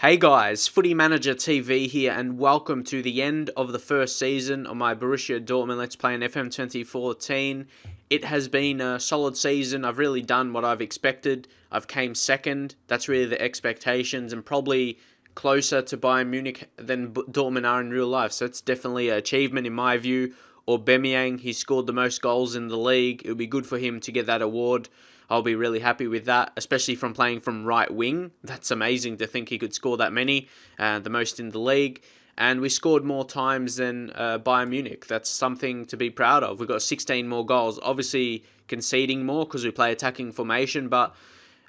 Hey guys, Footy Manager TV here, and welcome to the end of the first season of my Borussia Dortmund Let's Play in FM 2014. It has been a solid season. I've really done what I've expected. I've came second. That's really the expectations, and probably closer to Bayern Munich than Dortmund are in real life. So it's definitely an achievement in my view. Or Aubameyang, he scored the most goals in the league. It would be good for him to get that award. I'll be really happy with that, especially from playing from right wing. That's amazing to think he could score that many, the most in the league. And we scored more times than Bayern Munich. That's something to be proud of. We've got 16 more goals. Obviously conceding more because we play attacking formation, but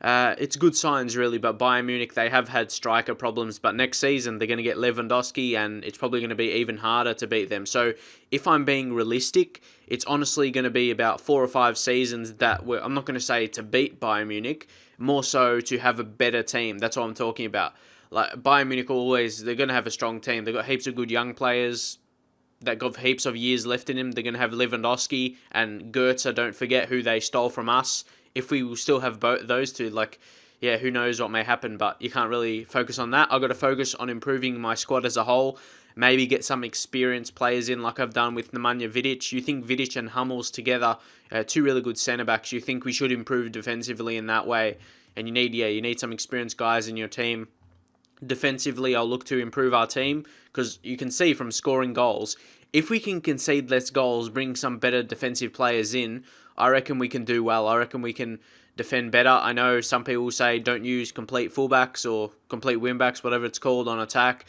it's good signs really. But Bayern Munich, they have had striker problems, but next season they're going to get Lewandowski, and it's probably going to be even harder to beat them. So if I'm being realistic, it's honestly going to be about 4 or 5 seasons that I'm not going to say to beat Bayern Munich, more so to have a better team. That's what I'm talking about. Like Bayern Munich, they're going to have a strong team. They've got heaps of good young players that got heaps of years left in him. They're going to have Lewandowski and Goetze, don't forget, who they stole from us. If we will still have both those two, who knows what may happen, but you can't really focus on that. I've got to focus on improving my squad as a whole. Maybe get some experienced players in like I've done with Nemanja Vidic. You think Vidic and Hummels together, two really good centre-backs. You think we should improve defensively in that way. And you need some experienced guys in your team. Defensively, I'll look to improve our team because you can see from scoring goals, if we can concede less goals, bring some better defensive players in, I reckon we can do well. I reckon we can defend better. I know some people say don't use complete fullbacks or complete wingbacks, whatever it's called, on attack.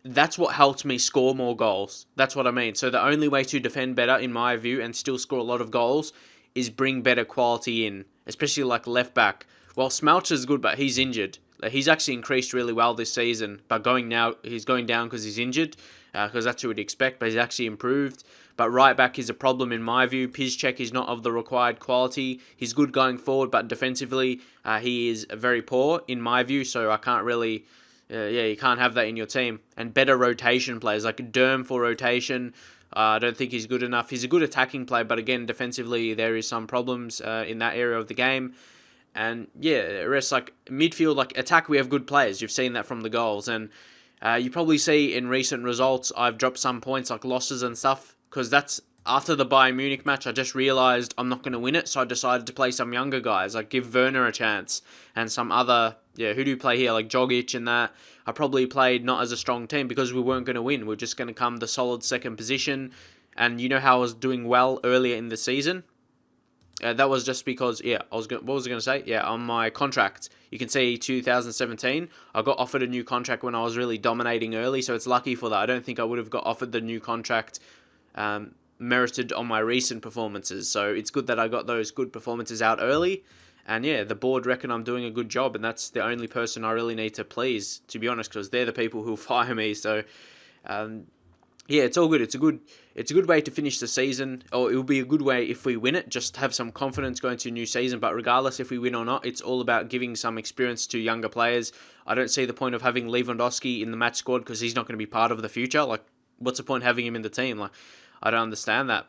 That's what helps me score more goals. That's what I mean. So the only way to defend better, in my view, and still score a lot of goals is bring better quality in, especially like left back. Well, Smelcher's good, but he's injured. He's actually increased really well this season, but he's going down because he's injured, because that's what we'd expect, but he's actually improved. But right back is a problem in my view. Piszczek is not of the required quality. He's good going forward, but defensively he is very poor in my view, so I can't really... you can't have that in your team. And better rotation players, like Derm for rotation. I don't think he's good enough. He's a good attacking player, but again, defensively, there is some problems in that area of the game. And yeah, the rest, like midfield, like attack, we have good players. You've seen that from the goals. And you probably see in recent results, I've dropped some points, like losses and stuff, because that's after the Bayern Munich match. I just realised I'm not going to win it, so I decided to play some younger guys, like give Werner a chance and some other, who do you play here, like Jogic and that. I probably played not as a strong team because we weren't going to win. We're just going to come the solid second position. And you know how I was doing well earlier in the season? That was just because, what was I going to say? Yeah, on my contract. You can see 2017, I got offered a new contract when I was really dominating early, so it's lucky for that. I don't think I would have got offered the new contract merited on my recent performances. So it's good that I got those good performances out early. And yeah, the board reckon I'm doing a good job, and that's the only person I really need to please, to be honest, because they're the people who fire me. So, it's all good. It's a good way to finish the season, or it will be a good way if we win it. Just have some confidence going to a new season. But regardless if we win or not, it's all about giving some experience to younger players. I don't see the point of having Lewandowski in the match squad because he's not going to be part of the future. Like, what's the point having him in the team? Like, I don't understand that.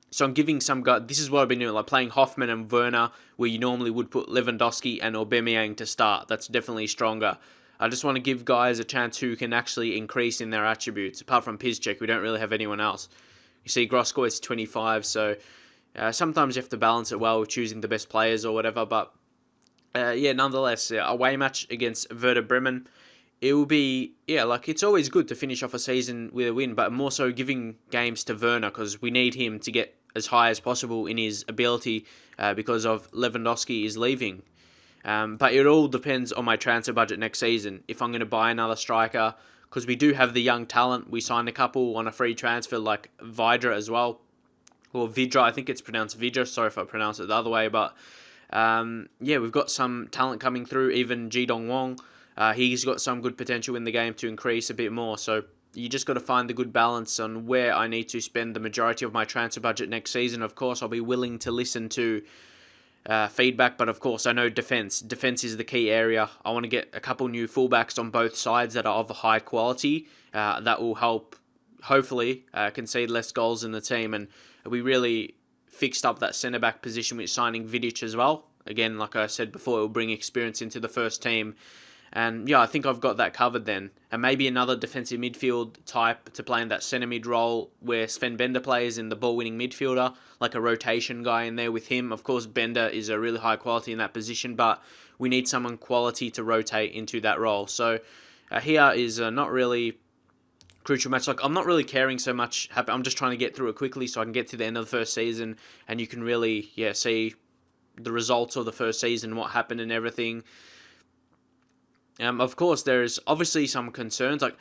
So I'm giving some guys, this is what I've been doing, like playing Hoffman and Werner, where you normally would put Lewandowski and Aubameyang to start. That's definitely stronger. I just want to give guys a chance who can actually increase in their attributes. Apart from Piszczek, we don't really have anyone else. You see, Grosko is 25, so sometimes you have to balance it well with choosing the best players or whatever. But nonetheless, away match against Werder Bremen. It will be, it's always good to finish off a season with a win, but more so giving games to Werner because we need him to get as high as possible in his ability because of Lewandowski is leaving. But it all depends on my transfer budget next season. If I'm going to buy another striker, because we do have the young talent. We signed a couple on a free transfer, like Vidra as well. Or Vidra, I think it's pronounced Vidra. Sorry if I pronounce it the other way. But we've got some talent coming through. Even Ji Dong Wong, he's got some good potential in the game to increase a bit more. So you just got to find the good balance on where I need to spend the majority of my transfer budget next season. Of course, I'll be willing to listen to feedback, but of course I know defense is the key area. I want to get a couple new fullbacks on both sides that are of high quality that will help hopefully concede less goals in the team. And we really fixed up that centre back position with signing Vidic as well. Again, like I said before, it will bring experience into the first team. And yeah, I think I've got that covered then. And maybe another defensive midfield type to play in that centre mid role where Sven Bender plays in the ball winning midfielder, like a rotation guy in there with him. Of course, Bender is a really high quality in that position, but we need someone quality to rotate into that role. So here is not really crucial match. Like, I'm not really caring so much. I'm just trying to get through it quickly so I can get to the end of the first season and you can really, see the results of the first season, what happened and everything. Of course, there's obviously some concerns. Like,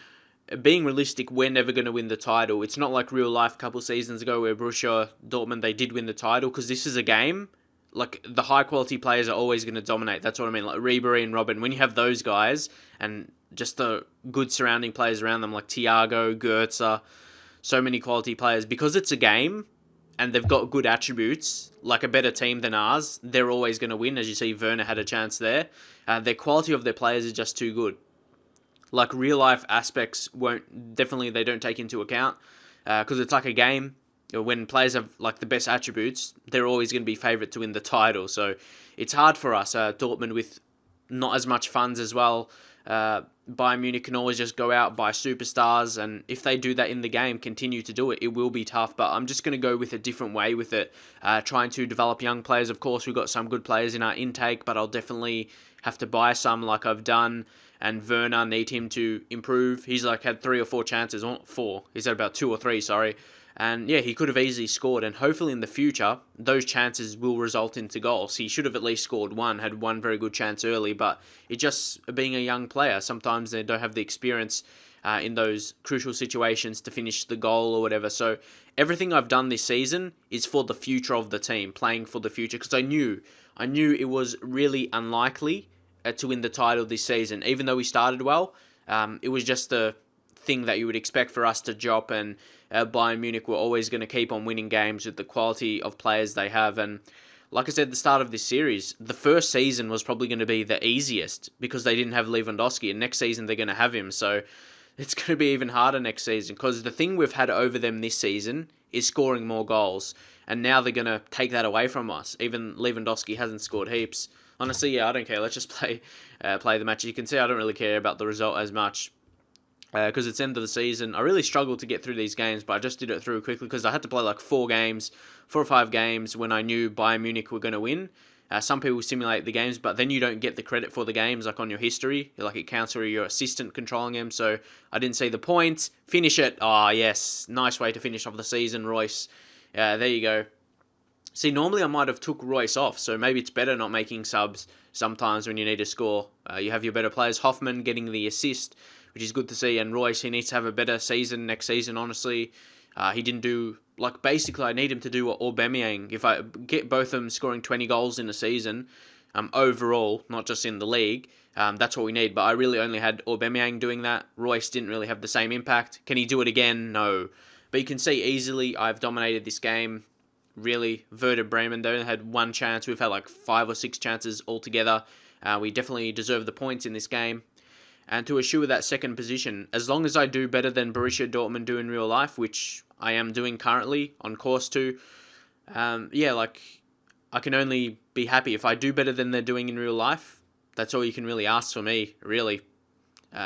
being realistic, we're never going to win the title. It's not like real life a couple of seasons ago where Borussia Dortmund, they did win the title, because this is a game. Like, the high quality players are always going to dominate. That's what I mean. Like Ribery and Robin, when you have those guys and just the good surrounding players around them, like Thiago, Goetze, so many quality players, because it's a game and they've got good attributes, like a better team than ours, they're always going to win. As you see, Werner had a chance there. Their quality of their players is just too good. Like, real life aspects they don't take into account, because it's like a game. When players have like the best attributes, they're always going to be favourite to win the title. So it's hard for us, Dortmund, with not as much funds as well. Bayern Munich can always just go out, buy superstars, and if they do that in the game, continue to do it, it will be tough. But I'm just going to go with a different way with it, trying to develop young players. Of course, we've got some good players in our intake, but I'll definitely have to buy some like I've done. And Werner, need him to improve. He's like had 3 or 4 chances, or 4. He's had about 2 or 3, sorry. And yeah, he could have easily scored, and hopefully in the future, those chances will result into goals. He should have at least scored one, had one very good chance early, but it just, being a young player, sometimes they don't have the experience in those crucial situations to finish the goal or whatever. So everything I've done this season is for the future of the team, playing for the future, because I knew it was really unlikely to win the title this season. Even though we started well, it was just the thing that you would expect for us to drop, and Bayern Munich were always going to keep on winning games with the quality of players they have. And like I said at the start of this series, the first season was probably going to be the easiest because they didn't have Lewandowski, and next season they're going to have him. So it's going to be even harder next season, because the thing we've had over them this season is scoring more goals, and now they're going to take that away from us. Even Lewandowski hasn't scored heaps. Honestly, I don't care. Let's just play the match. You can see I don't really care about the result as much, because it's end of the season. I really struggled to get through these games, but I just did it through quickly because I had to play like 4 or 5 games when I knew Bayern Munich were going to win. Some people simulate the games, but then you don't get the credit for the games, like on your history. Like, it counts for your assistant controlling them. So I didn't see the points. Finish it. Oh, yes. Nice way to finish off the season, Royce. There you go. See, normally I might have took Royce off, so maybe it's better not making subs sometimes when you need to score. You have your better players. Hoffman getting the assist, which is good to see. And Royce, he needs to have a better season next season, honestly. He didn't do... Like, basically, I need him to do what Aubameyang. If I get both of them scoring 20 goals in a season, overall, not just in the league, that's what we need. But I really only had Aubameyang doing that. Royce didn't really have the same impact. Can he do it again? No. But you can see easily I've dominated this game. Really, Werder Bremen, they only had 1 chance. We've had like 5 or 6 chances altogether. We definitely deserve the points in this game. And to assure that second position, as long as I do better than Borussia Dortmund do in real life, which I am doing currently, on course to, like, I can only be happy. If I do better than they're doing in real life, that's all you can really ask for me, really.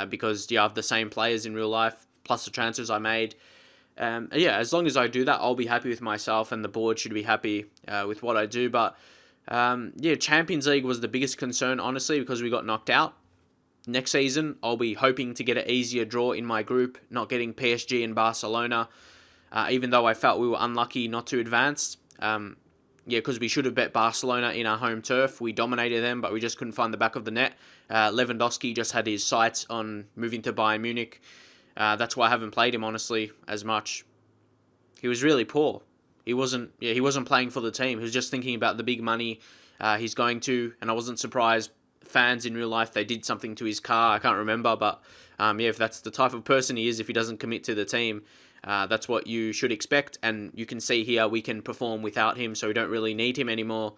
Because, I have the same players in real life, plus the transfers I made. As long as I do that, I'll be happy with myself, and the board should be happy with what I do. But, Champions League was the biggest concern, honestly, because we got knocked out. Next season, I'll be hoping to get an easier draw in my group, not getting PSG and Barcelona, even though I felt we were unlucky not to advance. Because we should have bet Barcelona in our home turf. We dominated them, but we just couldn't find the back of the net. Lewandowski just had his sights on moving to Bayern Munich. That's why I haven't played him, honestly, as much. He was really poor. He wasn't playing for the team. He was just thinking about the big money he's going to, and I wasn't surprised. Fans in real life, they did something to his car. I can't remember, but if that's the type of person he is, if he doesn't commit to the team, that's what you should expect. And you can see here we can perform without him, so we don't really need him anymore.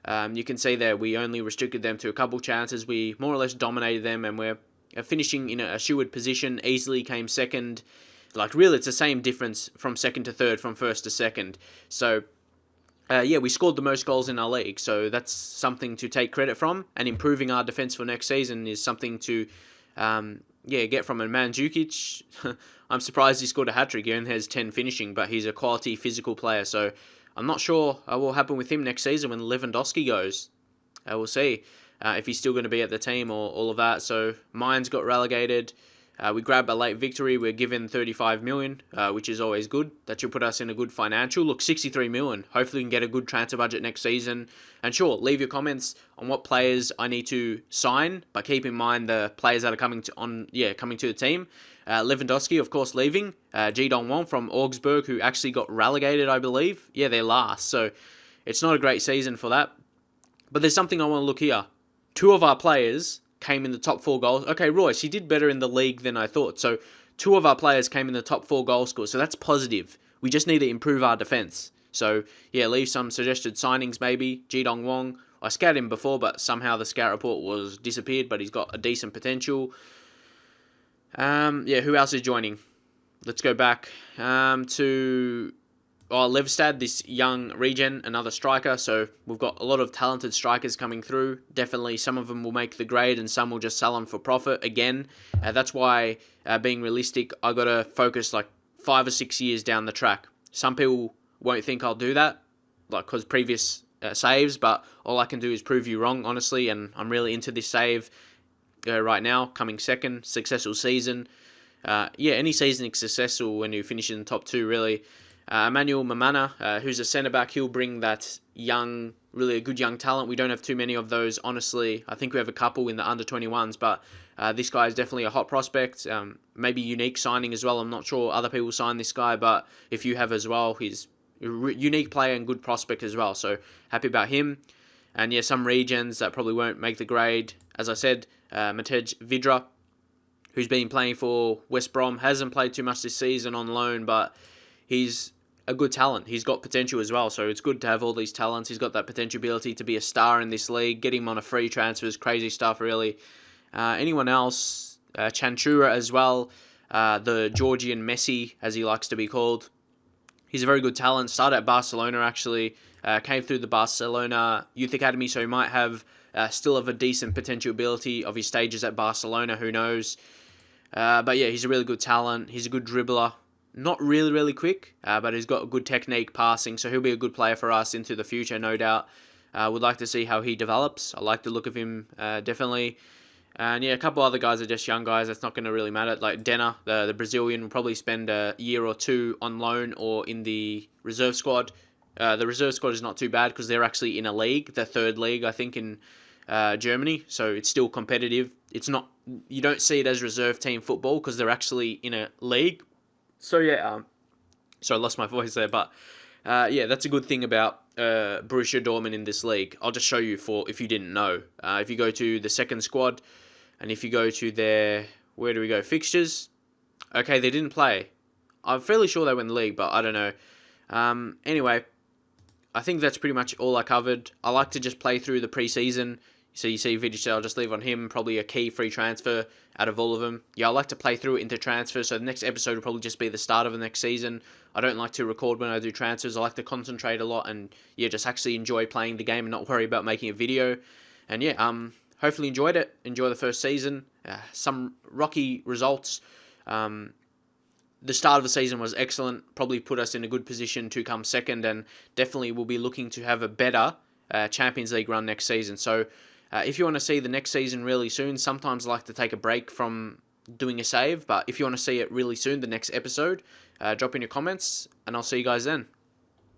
You can see there we only restricted them to a couple chances. We more or less dominated them, and we're finishing in a assured position. Easily came second. Like, really, it's the same difference from second to third, from first to second. So yeah, we scored the most goals in our league, so that's something to take credit from. And improving our defense for next season is something to, get from. And Mandzukic, I'm surprised he scored a hat trick. He only has 10 finishing, but he's a quality physical player. So I'm not sure what will happen with him next season when Lewandowski goes. We'll see if he's still going to be at the team or all of that. So Mainz got relegated. We grabbed a late victory. We're given 35 million, which is always good. That should put us in a good financial. Look, 63 million. Hopefully we can get a good transfer budget next season. And sure, leave your comments on what players I need to sign, but keep in mind the players that are coming to the team. Lewandowski, of course, leaving. Ji Dong-won from Augsburg, who actually got relegated, I believe. Yeah, they're last. So it's not a great season for that. But there's something I want to look here. 2 of our players came in the top 4 goals. Okay, Royce, he did better in the league than I thought. So 2 of our players came in the top 4 goal scorers. So that's positive. We just need to improve our defense. So yeah, leave some suggested signings maybe. Ji Dong-won. I scouted him before, but somehow the scout report was disappeared. But he's got a decent potential. Who else is joining? Let's go back to Levstad, this young regen, another striker. So we've got a lot of talented strikers coming through. Definitely some of them will make the grade and some will just sell them for profit again. That's why, being realistic, I got to focus like 5 or 6 years down the track. Some people won't think I'll do that, like because previous saves, but all I can do is prove you wrong, honestly, and I'm really into this save right now, coming second, successful season. Any season is successful when you finish in the top 2, really. Emmanuel Mamana, who's a centre-back, he'll bring that really a good young talent. We don't have too many of those, honestly. I think we have a couple in the under-21s, but this guy is definitely a hot prospect. Maybe unique signing as well. I'm not sure other people sign this guy, but if you have as well, he's a unique player and good prospect as well. So happy about him. And yeah, some regens that probably won't make the grade. As I said, Matej Vidra, who's been playing for West Brom, hasn't played too much this season on loan, but he's a good talent. He's got potential as well, so it's good to have all these talents. He's got that potential ability to be a star in this league. Getting him on a free transfer is crazy stuff, really. Anyone else? Chanchura as well, the Georgian Messi, as he likes to be called. He's a very good talent. Started at Barcelona, actually. Came through the Barcelona Youth Academy, so he might have still have a decent potential ability of his stages at Barcelona. Who knows? But yeah, he's a really good talent. He's a good dribbler. Not really, really quick, but he's got a good technique passing, so he'll be a good player for us into the future, no doubt. Would like to see how he develops. I like the look of him, definitely. And yeah, a couple other guys are just young guys. That's not going to really matter. Like Denner, the Brazilian, will probably spend a year or 2 on loan or in the reserve squad. The reserve squad is not too bad because they're actually in a league, the 3rd league, I think, in Germany. So it's still competitive. It's not, you don't see it as reserve team football because they're actually in a league. So yeah, I lost my voice there, but that's a good thing about Borussia Dortmund in this league. I'll just show you if you didn't know. If you go to the second squad, and if you go to their, where do we go, fixtures? Okay, they didn't play. I'm fairly sure they were in the league, but I don't know. Anyway, I think that's pretty much all I covered. I like to just play through the preseason. So you see Vidic, I'll just leave on him, probably a key free transfer out of all of them. Yeah, I like to play through it into transfer, so the next episode will probably just be the start of the next season. I don't like to record when I do transfers. I like to concentrate a lot and, just actually enjoy playing the game and not worry about making a video. And hopefully enjoyed it. Enjoy the first season. Some rocky results. The start of the season was excellent. Probably put us in a good position to come second, and definitely will be looking to have a better Champions League run next season. So if you want to see the next season really soon, sometimes I like to take a break from doing a save, but if you want to see it really soon, the next episode, drop in your comments, and I'll see you guys then.